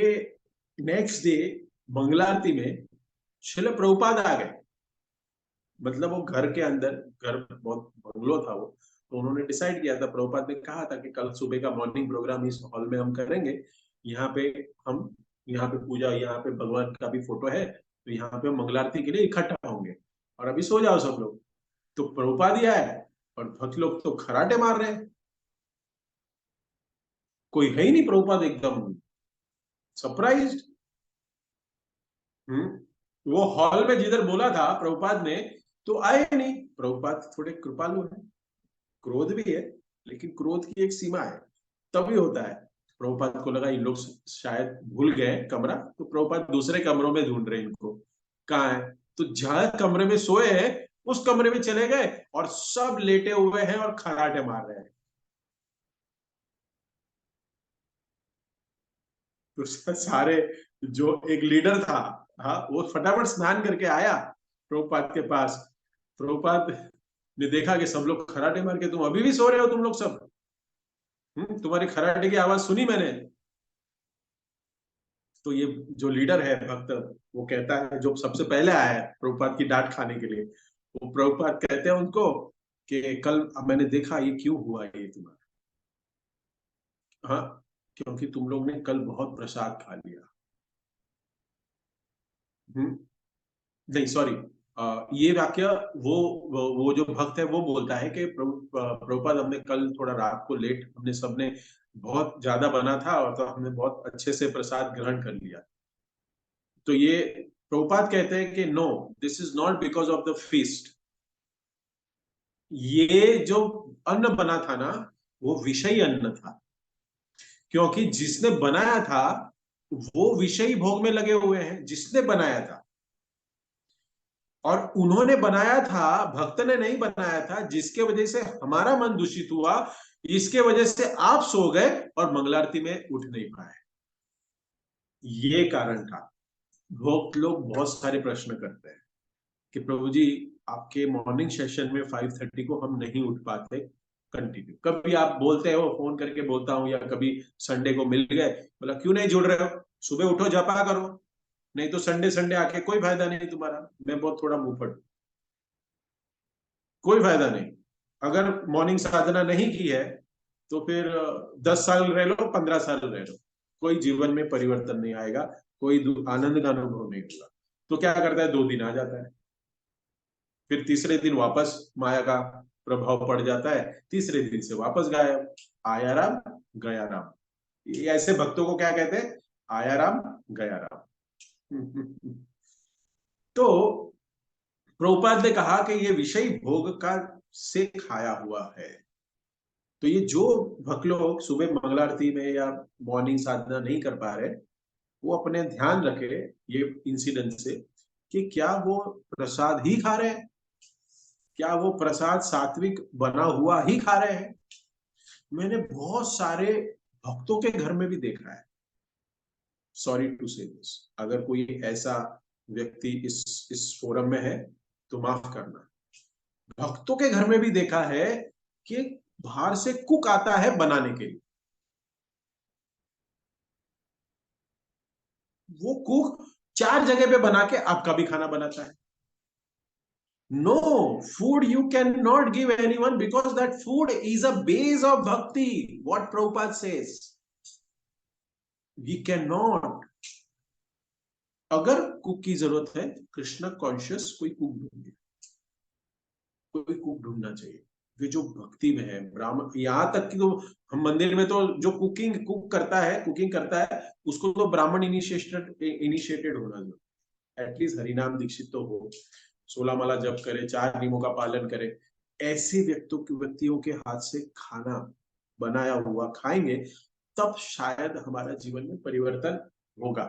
नेक्स्ट डे मंगला आरती में शिल प्रभुपाद आ गए। मतलब वो घर के अंदर, घर बहुत बंगलो था वो, तो उन्होंने डिसाइड किया था, प्रभुपाद ने कहा था कि कल सुबह का मॉर्निंग प्रोग्राम इस हॉल में हम करेंगे। यहाँ पे हम, यहाँ पे पूजा, यहाँ पे भगवान का भी फोटो है, तो यहाँ पे हम मंगलारती के लिए इकट्ठा होंगे, और अभी सो जाओ सब लोग। तो प्रभुपाद ही आया, और भक्त लोग तो खराटे मार रहे हैं, कोई है ही नहीं। प्रभुपाद एकदम सरप्राइज्ड। वो हॉल में जिधर बोला था प्रभुपाद ने, तो आए नहीं। प्रभुपाद थोड़े कृपालु है, क्रोध भी है, लेकिन क्रोध की एक सीमा है, तभी होता है। प्रभुपाद को लगा ये लोग शायद भूल गए कमरा, तो प्रभुपाद दूसरे कमरों में ढूंढ रहे हैं इनको, कहाँ है। तो जहां कमरे में सोए हैं उस कमरे में चले गए, और सब लेटे हुए हैं और खराटे मार रहे हैं। तो सारे, जो एक लीडर था, हाँ, वो फटाफट स्नान करके आया प्रभुपाद के पास। प्रभुपाद ने देखा कि सब लोग खराटे मार के, तुम अभी भी सो रहे हो तुम लोग सब। तुम्हारी खराटे की आवाज सुनी मैंने। तो ये जो लीडर है भक्त, वो कहता है, जो सबसे पहले आया है प्रभुपाद की डांट खाने के लिए, वो प्रभुपाद कहते हैं उनको कि कल मैंने देखा ये क्यों हुआ ये तुम्हारा। हाँ, क्योंकि तुम लोग ने कल बहुत प्रसाद खा लिया। हम्म नहीं, सॉरी, ये वाक्य वो जो भक्त है वो बोलता है कि प्रभुपाद, हमने कल थोड़ा रात को लेट, हमने सबने बहुत ज्यादा बना था, और तो हमने बहुत अच्छे से प्रसाद ग्रहण कर लिया। तो ये प्रभुपाद कहते हैं कि no, this is not because of the feast. ये जो अन्न बना था ना, वो विषयी अन्न था, क्योंकि जिसने बनाया था वो विषयी भोग में लगे हुए हैं जिसने बनाया था, और उन्होंने बनाया था, भक्त ने नहीं बनाया था, जिसके वजह से हमारा मन दूषित हुआ, इसके वजह से आप सो गए और मंगलारती में उठ नहीं पाए। ये कारण था। भक्त लोग बहुत सारे प्रश्न करते हैं कि प्रभु जी, आपके मॉर्निंग सेशन में 5:30 को हम नहीं उठ पाते कंटिन्यू। कभी आप बोलते हो, फोन करके बोलता हूं, या कभी संडे को मिल गए, बोला क्यों नहीं जुड़ रहे हो, सुबह उठो जपा करो, नहीं तो संडे संडे आके कोई फायदा नहीं तुम्हारा। मैं बहुत थोड़ा मुंहफट, कोई फायदा नहीं। अगर मॉर्निंग साधना नहीं की है तो फिर 10 साल रह लो, 15 साल रह लो, कोई जीवन में परिवर्तन नहीं आएगा, कोई आनंद का अनुभव नहीं होगा। तो क्या करता है, 2 दिन आ जाता है, फिर तीसरे दिन वापस माया का प्रभाव पड़ जाता है, तीसरे दिन से वापस गायब। आया राम गया राम, ये ऐसे भक्तों को क्या कहते हैं, आया राम गया राम। तो प्रभुपाद ने कहा कि ये विषय भोग का से खाया हुआ है। तो ये जो भक्त लोग सुबह मंगला आरती में या मॉर्निंग साधना नहीं कर पा रहे, वो अपने ध्यान रखे ये इंसिडेंट से, कि क्या वो प्रसाद ही खा रहे हैं, क्या वो प्रसाद सात्विक बना हुआ ही खा रहे हैं। मैंने बहुत सारे भक्तों के घर में भी देखा है, सॉरी टू से दिस, अगर कोई ऐसा व्यक्ति इस फोरम में है तो माफ करना, भक्तों के घर में भी देखा है कि बाहर से कुक आता है बनाने के लिए, वो कुक 4 जगह पे बना के आपका भी खाना बनाता है। No, food you cannot give anyone, because that food is a base of bhakti. What Prabhupada says. We cannot. अगर कुक की जरूरत है, कृष्ण कॉन्शियस कोई कुक ढूंढे, कोई कुक ढूंढना चाहिए। वे जो भक्ति में है, ब्राह्मण, यहां तक कि तो हम मंदिर में तो जो कुक करता है, उसको तो ब्राह्मण इनिशिएटेड होना चाहिए। एटलीस्ट हरिनाम दीक्षित तो हो, 16 माला जप करे, 4 नियमों का पालन करे। ऐसे व्यक्तियों के हाथ से खाना बनाया हुआ खाएंगे, तब शायद हमारा जीवन में परिवर्तन होगा।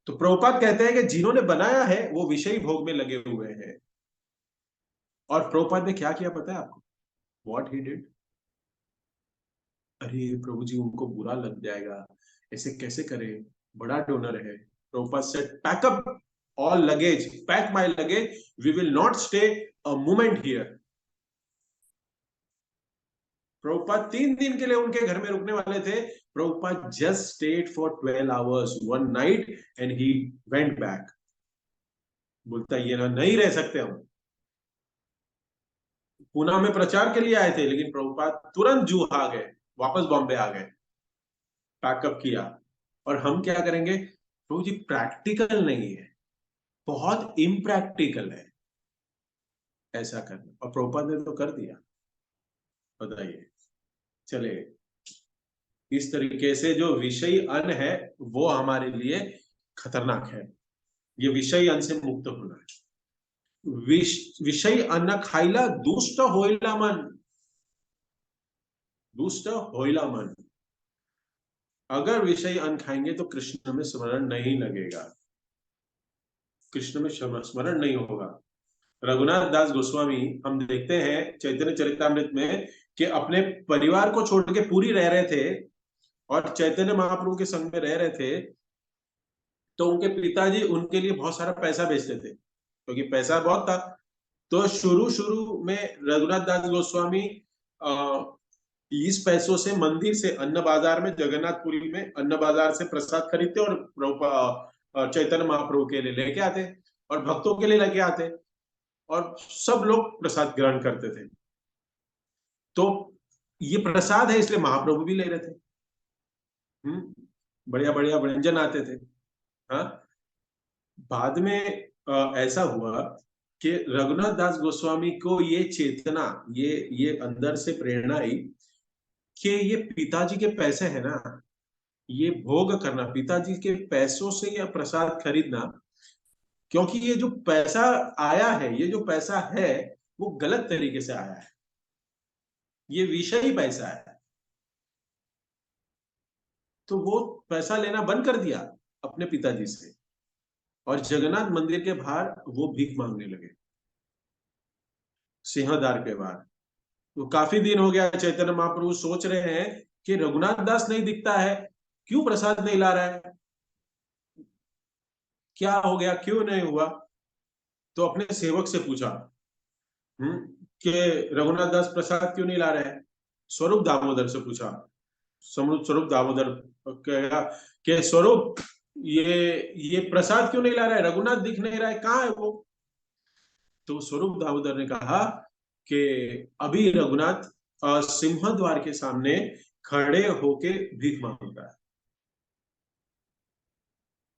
तो प्रभुपाद कहते हैं कि जिन्होंने बनाया है वो विषयी भोग में लगे हुए हैं। और प्रभुपाद ने क्या किया पता है आपको, व्हाट ही डिड? अरे प्रभु जी, उनको बुरा लग जाएगा, ऐसे कैसे करे, बड़ा डोनर है। Prabhupada said, pack up all luggage, pack my luggage, we will not stay a moment here. Prabhupada 3 दिन के लिए उनके घर में रुकने वाले थे। Prabhupada just stayed for 12 hours one night and he went back. बोलता ये ना, नहीं रह सकते हम। पुणे में प्रचार के लिए आए थे, लेकिन प्रभुपाद तुरंत जू आ गए, वापस बॉम्बे आ गए, पैकअप किया। और हम क्या करेंगे, प्रभु जी प्रैक्टिकल नहीं है, बहुत इम्प्रैक्टिकल है ऐसा करना, और प्रभुपाद ने तो कर दिया। बताइए, चले, इस तरीके से जो विषयी अन्न है वो हमारे लिए खतरनाक है। ये विषयी अन्न से मुक्त होना है। विषयी अन्न खाइला दुष्ट होइला मन, दुष्ट होइला मन। अगर विषयी अन्न खाएंगे तो कृष्ण में स्मरण नहीं लगेगा, कृष्ण में स्मरण नहीं होगा। रघुनाथ दास गोस्वामी, हम देखते हैं चैतन्य चरितमृत में, कि अपने परिवार को छोड़ के पूरी रह रहे थे और चैतन्य महाप्रभु के संग में रह रहे थे। तो उनके पिताजी उनके लिए बहुत सारा पैसा भेजते थे, क्योंकि पैसा बहुत था। तो शुरू शुरू में रघुनाथ दास गोस्वामी इस पैसों से मंदिर से अन्न बाजार में, जगन्नाथपुरी में अन्न बाजार से प्रसाद खरीदते और चैतन्य महाप्रभु के लिए लेके आते और भक्तों के लिए लेके आते, और सब लोग प्रसाद ग्रहण करते थे। तो ये प्रसाद है इसलिए महाप्रभु भी ले रहे थे। बढ़िया बढ़िया व्यंजन आते थे। हाँ, बाद में ऐसा हुआ कि रघुनाथ दास गोस्वामी को ये चेतना, ये अंदर से प्रेरणा आई कि ये पिताजी के पैसे है ना, ये भोग करना, पिताजी के पैसों से यह प्रसाद खरीदना, क्योंकि ये जो पैसा आया है, ये जो पैसा है वो गलत तरीके से आया है, ये विषयी पैसा है। तो वो पैसा लेना बंद कर दिया अपने पिताजी से, और जगन्नाथ मंदिर के बाहर वो भीख मांगने लगे, सिंहद्वार के बाहर। तो काफी दिन हो गया, चैतन्य महाप्रभु सोच रहे हैं कि रघुनाथ दास नहीं दिखता है, क्यों प्रसाद नहीं ला रहा है, क्या हो गया, क्यों नहीं हुआ। तो अपने सेवक से पूछा कि रघुनाथ दास प्रसाद क्यों नहीं ला रहे हैं। स्वरूप दामोदर से पूछा, स्वरूप दामोदर कहेगा कि स्वरूप ये प्रसाद क्यों नहीं ला रहा है, रघुनाथ दिख नहीं रहा है, कहाँ है वो। तो स्वरूप दामोदर ने कहा कि अभी रघुनाथ सिंह द्वार के सामने खड़े होके भीख मांगता है,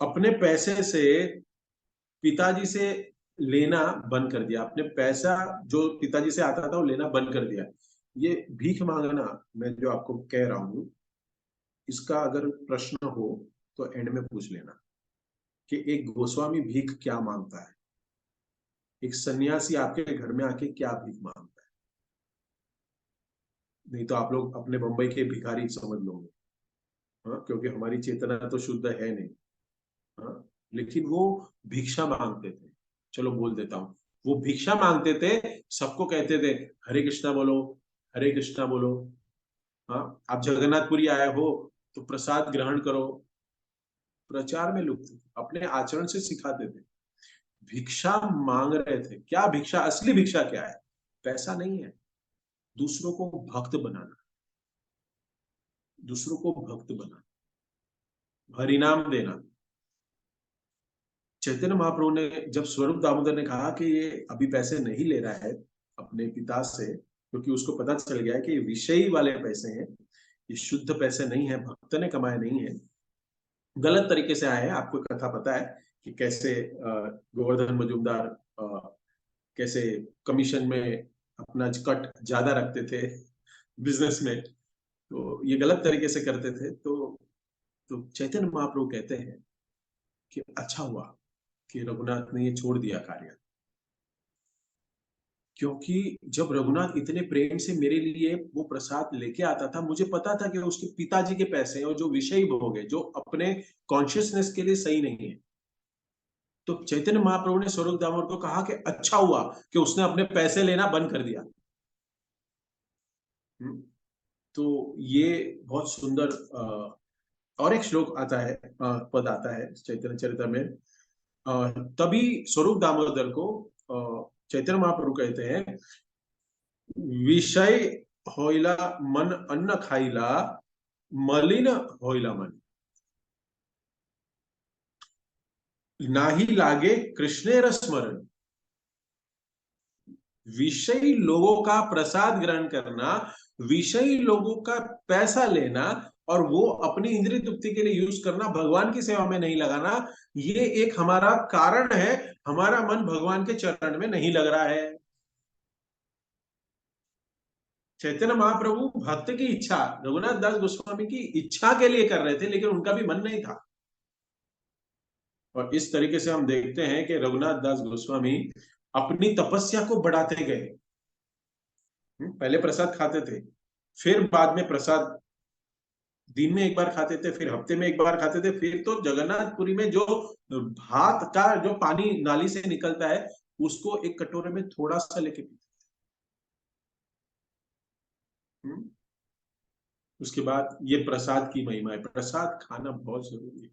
अपने पैसे से पिताजी से लेना बंद कर दिया, अपने पैसा जो पिताजी से आता था वो लेना बंद कर दिया। ये भीख मांगना मैं जो आपको कह रहा हूं, इसका अगर प्रश्न हो तो एंड में पूछ लेना कि एक गोस्वामी भीख क्या मांगता है, एक सन्यासी आपके घर में आके क्या भीख मांगता है। नहीं तो आप लोग अपने बंबई के भिखारी समझ लोगे। हाँ, क्योंकि हमारी चेतना तो शुद्ध है नहीं। हाँ, लेकिन वो भिक्षा मांगते थे। चलो बोल देता हूँ, वो भिक्षा मांगते थे, सबको कहते थे हरे कृष्णा बोलो, हरे कृष्णा बोलो। हाँ, आप जगन्नाथपुरी आए हो तो प्रसाद ग्रहण करो, प्रचार में लुप्त थे, अपने आचरण से सिखाते थे। भिक्षा मांग रहे थे, क्या भिक्षा, असली भिक्षा क्या है, पैसा नहीं है, दूसरों को भक्त बनाना, दूसरों को भक्त बनाना, हरिनाम देना। चैतन्य महाप्रभु ने जब स्वरूप दामोदर ने कहा कि ये अभी पैसे नहीं ले रहा है अपने पिता से, क्योंकि उसको पता चल गया है कि ये विषयी वाले पैसे हैं, ये शुद्ध पैसे नहीं है, भक्त ने कमाए नहीं है, गलत तरीके से आए हैं। आपको कथा पता है कि कैसे गोवर्धन मजूमदार कैसे कमीशन में अपना कट ज्यादा रखते थे बिजनेस में, तो ये गलत तरीके से करते थे। तो चैतन्य महाप्रभु कहते हैं कि अच्छा हुआ कि रघुनाथ ने ये छोड़ दिया कार्य, क्योंकि जब रघुनाथ इतने प्रेम से मेरे लिए वो प्रसाद लेके आता था, मुझे पता था कि उसके पिताजी के पैसे हैं और जो विषयी भोग है, जो अपने कॉन्शियसनेस के लिए सही नहीं है। तो चैतन्य महाप्रभु ने स्वरूप दामोदर को कहा कि अच्छा हुआ कि उसने अपने पैसे लेना बंद कर दिया। तो ये बहुत सुंदर और एक श्लोक आता है, पद आता है चैतन्य चरित्र में। तभी स्वरूप दामोदर को चैतन्य महाप्रभु कहते हैं, विषय होइला मन अन्न खाइला, मलिन होइला मन, नाही लागे कृष्णेर स्मरण। विषयी लोगों का प्रसाद ग्रहण करना, विषयी लोगों का पैसा लेना और वो अपनी इंद्रिय तृप्ति के लिए यूज करना, भगवान की सेवा में नहीं लगाना, ये एक हमारा कारण है, हमारा मन भगवान के चरण में नहीं लग रहा है। चैतन्य महाप्रभु भक्त की इच्छा, रघुनाथ दास गोस्वामी की इच्छा के लिए कर रहे थे, लेकिन उनका भी मन नहीं था। और इस तरीके से हम देखते हैं कि रघुनाथ दास गोस्वामी अपनी तपस्या को बढ़ाते गए। पहले प्रसाद खाते थे, फिर बाद में प्रसाद दिन में एक बार खाते थे, फिर हफ्ते में एक बार खाते थे, फिर तो जगन्नाथपुरी में जो भात का जो पानी नाली से निकलता है उसको एक कटोरे में थोड़ा सा लेके पीते। उसके बाद ये प्रसाद की महिमा है, प्रसाद खाना बहुत जरूरी है।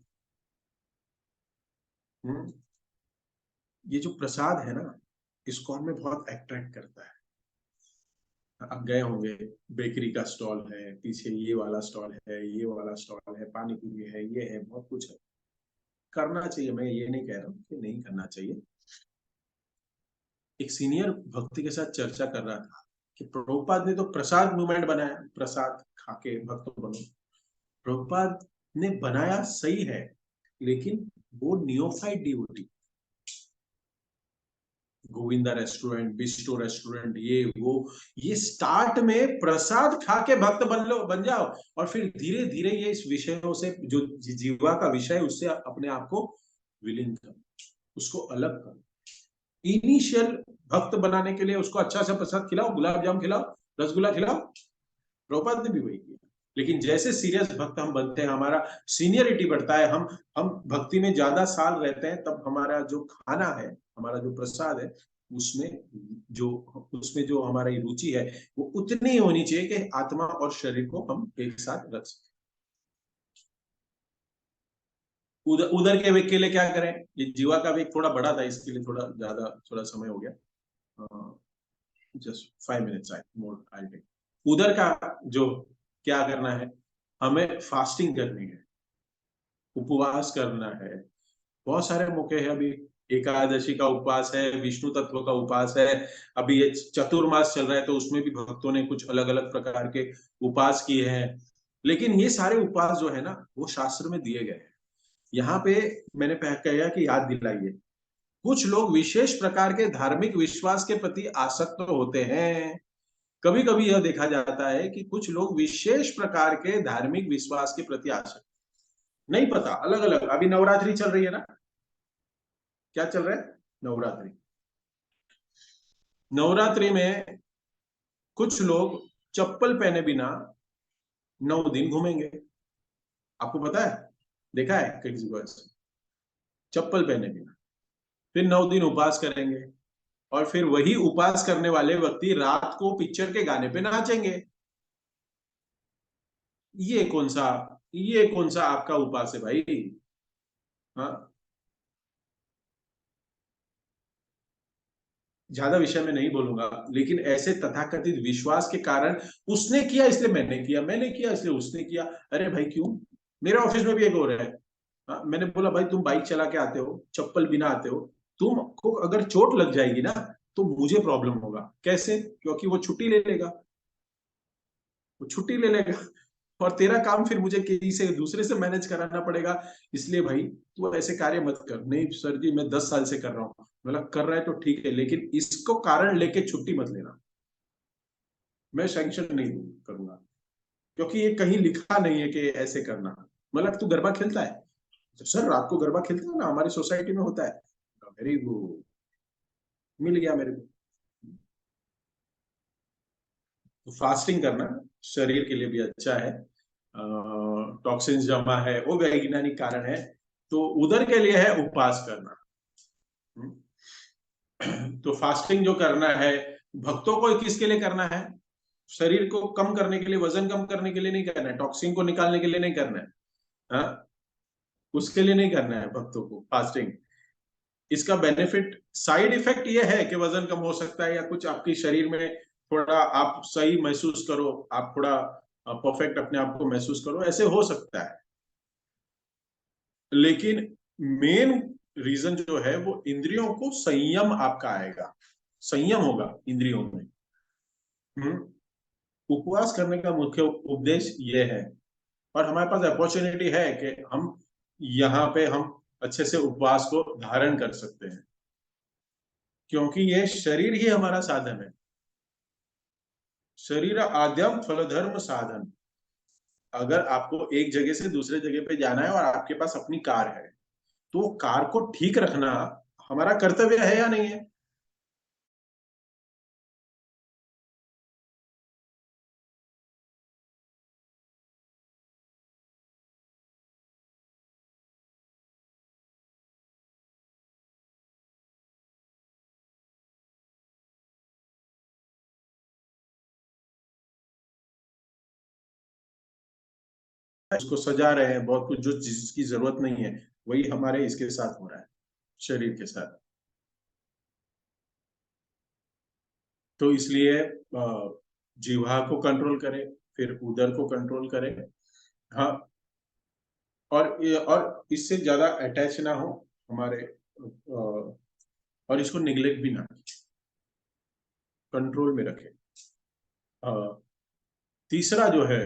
ये जो प्रसाद है ना, इस्कॉन में बहुत अट्रैक्ट करता है। आप गए होंगे, बेकरी का स्टॉल है, पीछे ये वाला स्टॉल है, ये वाला स्टॉल है, पानी पूरी है, ये है, बहुत कुछ है। करना चाहिए, मैं ये नहीं कह रहा हूँ कि नहीं करना चाहिए। एक सीनियर भक्ति के साथ चर्चा कर रहा था कि प्रभुपाद ने तो प्रसाद मूवमेंट बनाया, प्रसाद खा के भक्त बनो। प्रभुपाद ने बनाया सही है, लेकिन वो neophyte devotee, Govinda restaurant, bestow restaurant, ये स्टार्ट में प्रसाद खा के भक्त बन जाओ, और फिर धीरे धीरे ये इस विषयों से, जो जीवा का विषय, उससे अपने आप को विलीन करो, उसको अलग करो। इनिशियल भक्त बनाने के लिए उसको अच्छा सा प्रसाद खिलाओ, गुलाब जामुन खिलाओ, रसगुल्ला खिलाओ। प्रभुपाद ने भी वही किया। लेकिन जैसे सीरियस भक्त हम बनते हैं, हमारा सीनियरिटी बढ़ता है, हम भक्ति में ज्यादा साल रहते हैं, तब हमारा जो खाना है, हमारा जो प्रसाद है, उसमें जो उसमें जो हमारी रुचि है वो उतनी ही होनी चाहिए कि आत्मा और शरीर को हम एक साथ रख सकें। उधर उधर के वेग के लिए क्या करें? ये जीवा का वेग थोड़ा बड़ा था, इसके लिए थोड़ा समय हो गया। Just 5 minutes I more I take. उधर का जो क्या करना है, हमें फास्टिंग करनी है, उपवास करना है। बहुत सारे मौके हैं अभी, एकादशी का उपवास है, विष्णु तत्व का उपवास है, अभी ये चतुर्मास चल रहा है तो उसमें भी भक्तों ने कुछ अलग अलग प्रकार के उपवास किए हैं। लेकिन ये सारे उपवास जो है ना, वो शास्त्र में दिए गए हैं। यहाँ पे मैंने कहा कि याद दिलाइए, कुछ लोग विशेष प्रकार के धार्मिक विश्वास के प्रति आसक्त होते हैं। कभी कभी यह देखा जाता है कि कुछ लोग विशेष प्रकार के धार्मिक विश्वास के प्रति आसक्त, नहीं पता, अलग अलग। अभी नवरात्रि चल रही है ना, क्या चल रहा है? नवरात्रि। नवरात्रि में कुछ लोग चप्पल पहने बिना 9 दिन घूमेंगे। आपको पता है? देखा है किसी को ऐसे चप्पल पहने बिना? फिर 9 दिन उपवास करेंगे, और फिर वही उपवास करने वाले व्यक्ति रात को पिक्चर के गाने पे नाचेंगे। ये कौन सा ये कौन सा आपका उपवास है भाई? हाँ, ज्यादा विषय में नहीं बोलूंगा, लेकिन ऐसे तथाकथित विश्वास के कारण, उसने किया इसलिए मैंने किया, मैंने किया इसलिए उसने किया। अरे भाई क्यों? मेरे ऑफिस में भी एक हो रहा है। हाँ, मैंने बोला भाई तुम बाइक चला के आते हो, चप्पल बिना आते हो, तुमको अगर चोट लग जाएगी ना तो मुझे प्रॉब्लम होगा। कैसे? क्योंकि वो छुट्टी ले लेगा, वो छुट्टी ले लेगा, और तेरा काम फिर मुझे किसी से दूसरे से मैनेज कराना पड़ेगा। इसलिए भाई तू ऐसे कार्य मत कर। नहीं सर जी, मैं 10 साल से कर रहा हूँ। मतलब कर रहा है तो ठीक है, लेकिन इसको कारण लेके छुट्टी मत लेना, मैं सैंक्शन नहीं करूंगा, क्योंकि ये कहीं लिखा नहीं है कि ऐसे करना। मतलब तू गरबा खेलता है? तो सर रात को गरबा खेलता है ना, हमारी सोसाइटी में होता है। वेरी गुड, मिल गया मेरे को। तो फास्टिंग करना शरीर के लिए भी अच्छा है, टॉक्सिन्स जमा है वो वैज्ञानिक कारण है। तो उधर के लिए है उपवास करना। तो फास्टिंग जो करना है, भक्तों को किसके लिए करना है? शरीर को कम करने के लिए, वजन कम करने के लिए नहीं करना है, टॉक्सिन को निकालने के लिए नहीं करना है। हाँ, उसके लिए नहीं करना है भक्तों को फास्टिंग। इसका बेनिफिट, साइड इफेक्ट ये है कि वजन कम हो सकता है, या कुछ आपके शरीर में थोड़ा आप सही महसूस करो, आप थोड़ा परफेक्ट अपने आप को महसूस करो, ऐसे हो सकता है। लेकिन मेन रीजन जो है वो इंद्रियों को संयम आपका आएगा, संयम होगा इंद्रियों में। उपवास करने का मुख्य उद्देश्य ये है, और हमारे पास अपॉर्चुनिटी है कि हम यहाँ पे हम अच्छे से उपवास को धारण कर सकते हैं, क्योंकि ये शरीर ही हमारा साधन है। शरीर आद्यम फल धर्म साधन। अगर आपको एक जगह से दूसरे जगह पे जाना है और आपके पास अपनी कार है, तो कार को ठीक रखना हमारा कर्तव्य है या नहीं है? उसको सजा रहे हैं बहुत कुछ, जो चीज की जरूरत नहीं है, वही हमारे इसके साथ हो रहा है, शरीर के साथ। तो इसलिए जीवा को कंट्रोल करें, फिर उदर को कंट्रोल करें। हाँ, और इससे ज्यादा अटैच ना हो हमारे, और इसको निग्लेक्ट भी ना, कंट्रोल में रखें। तीसरा जो है,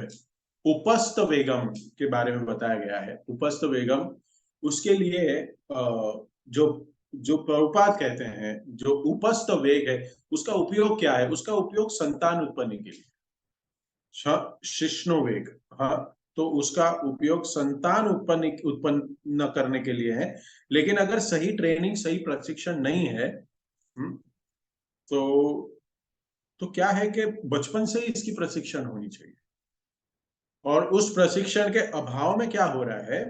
उपस्थ वेगम के बारे में बताया गया है। उपस्थ वेगम, उसके लिए जो जो प्रभुपाद कहते हैं, जो उपस्थ वेग है, उसका उपयोग क्या है? उसका उपयोग संतान उत्पन्न के लिए, शिश्नो वेग। हाँ, तो उसका उपयोग संतान उत्पन्न उत्पन्न करने के लिए है। लेकिन अगर सही ट्रेनिंग, सही प्रशिक्षण नहीं है, तो क्या है कि बचपन से ही इसकी प्रशिक्षण होनी चाहिए। और उस प्रशिक्षण के अभाव में क्या हो रहा है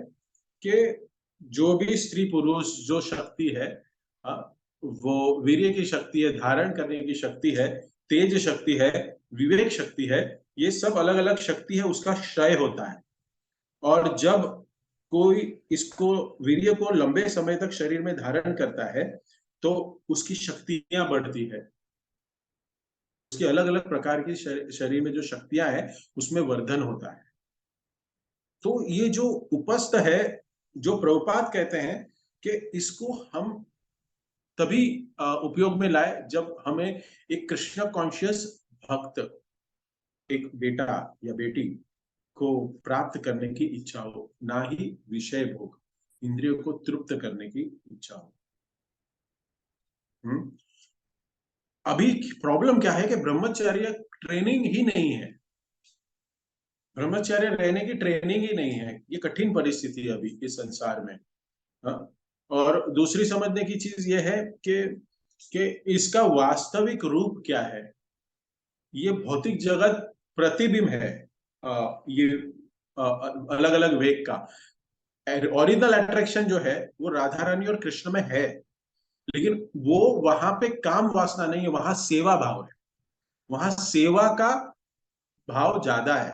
कि जो भी स्त्री पुरुष जो शक्ति है, वो वीर्य की शक्ति है, धारण करने की शक्ति है, तेज शक्ति है, विवेक शक्ति है, ये सब अलग अलग शक्ति है, उसका क्षय होता है। और जब कोई इसको वीर्य को लंबे समय तक शरीर में धारण करता है तो उसकी शक्तियां बढ़ती है, उसकी अलग अलग प्रकार की शरीर में जो शक्तियां हैं उसमें वर्धन होता है। तो ये जो उपस्थ है, जो प्रभुपाद कहते हैं कि इसको हम तभी उपयोग में लाए जब हमें एक कृष्ण कॉन्शियस भक्त, एक बेटा या बेटी को प्राप्त करने की इच्छा हो, ना ही विषय भोग, इंद्रियों को तृप्त करने की इच्छा हो। अभी प्रॉब्लम क्या है कि ब्रह्मचर्य ट्रेनिंग ही नहीं है, ब्रह्मचर्य रहने की ट्रेनिंग ही नहीं है। ये कठिन परिस्थिति है अभी इस संसार में। हाँ? और दूसरी समझने की चीज ये है कि इसका वास्तविक रूप क्या है। ये भौतिक जगत प्रतिबिंब है ये अलग अलग वेग का। ओरिजिनल अट्रैक्शन जो है वो राधा रानी और कृष्ण में है, लेकिन वो वहां पे काम वासना नहीं है, वहां सेवा भाव है, वहां सेवा का भाव ज्यादा है।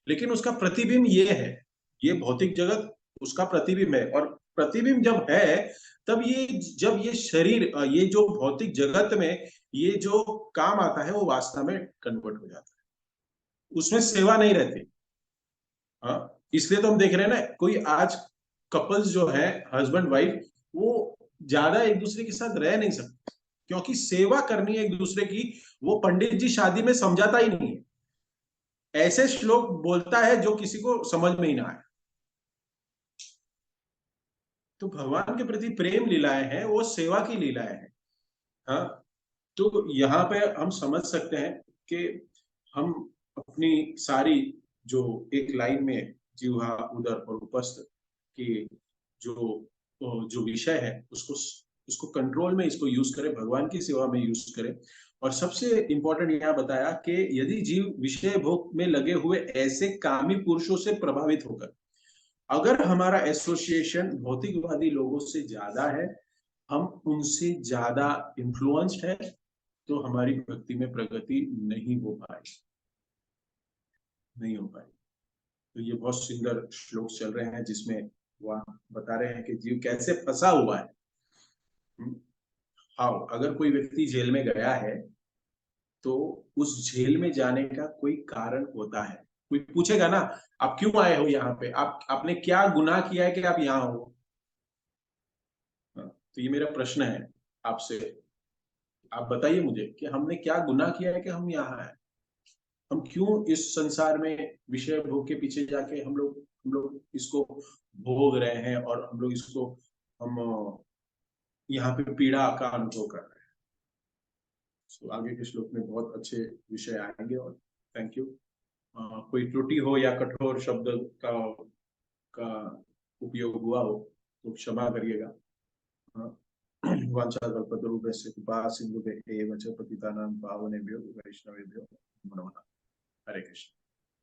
लेकिन उसका प्रतिबिंब ये है, ये भौतिक जगत उसका प्रतिबिंब है। और प्रतिबिंब जब है तब ये, जब ये शरीर, ये जो भौतिक जगत में ये जो काम आता है वो वास्तव में कन्वर्ट हो जाता है, उसमें सेवा नहीं रहती। हाँ, इसलिए तो हम देख रहे हैं ना, कोई आज कपल्स जो है हस्बैंड वाइफ, वो ज्यादा एक दूसरे के साथ रह नहीं सकते क्योंकि सेवा करनी है एक दूसरे की। वो पंडित जी शादी में समझाता ही नहीं है, ऐसे श्लोक बोलता है जो किसी को समझ में ही ना आए। तो भगवान के प्रति प्रेम लीलाएं हैं, वो सेवा की लीलाएं हैं। हाँ, तो यहाँ पे हम समझ सकते हैं कि हम अपनी सारी जो एक लाइन में जीवा उदर और उपस्थ की जो जो विषय है उसको उसको कंट्रोल में इसको यूज करें, भगवान की सेवा में यूज करें। और सबसे इंपॉर्टेंट यहाँ बताया कि यदि जीव विषय भोग में लगे हुए ऐसे कामी पुरुषों से प्रभावित होकर, अगर हमारा एसोसिएशन भौतिकवादी लोगों से ज्यादा है, हम उनसे ज्यादा इन्फ्लुएंस्ड है, तो हमारी भक्ति में प्रगति नहीं हो पाई, नहीं हो पाई। तो ये बहुत सुंदर श्लोक चल रहे हैं जिसमें वह बता रहे हैं कि जीव कैसे फंसा हुआ है। हाँ, अगर कोई व्यक्ति जेल में गया है तो उस जेल में जाने का कोई कारण होता है। कोई पूछेगा ना, आप क्यों आए हो यहाँ पे, आपने क्या गुनाह किया है कि आप यहाँ हो। हाँ, तो ये मेरा प्रश्न है आपसे, आप बताइए मुझे कि हमने क्या गुनाह किया है कि हम यहाँ आए। हम क्यों इस संसार में विषय भोग के पीछे जाके हम लोग इसको भोग रहे हैं और हम लोग इसको हम यहाँ पे पीड़ा का अनुभव कर रहे हैं। तो आगे के श्लोक में बहुत अच्छे विषय आएंगे। और थैंक यू। कोई त्रुटि हो या कठोर शब्द का का उपयोग हुआ हो तो क्षमा करिएगा। वाञ्छाकल्पतरुभ्यश्च कृपा सिन्धुभ्यः एव च पतितानां पावनेभ्यो वैष्णवेभ्यो नमः। हरे कृष्ण।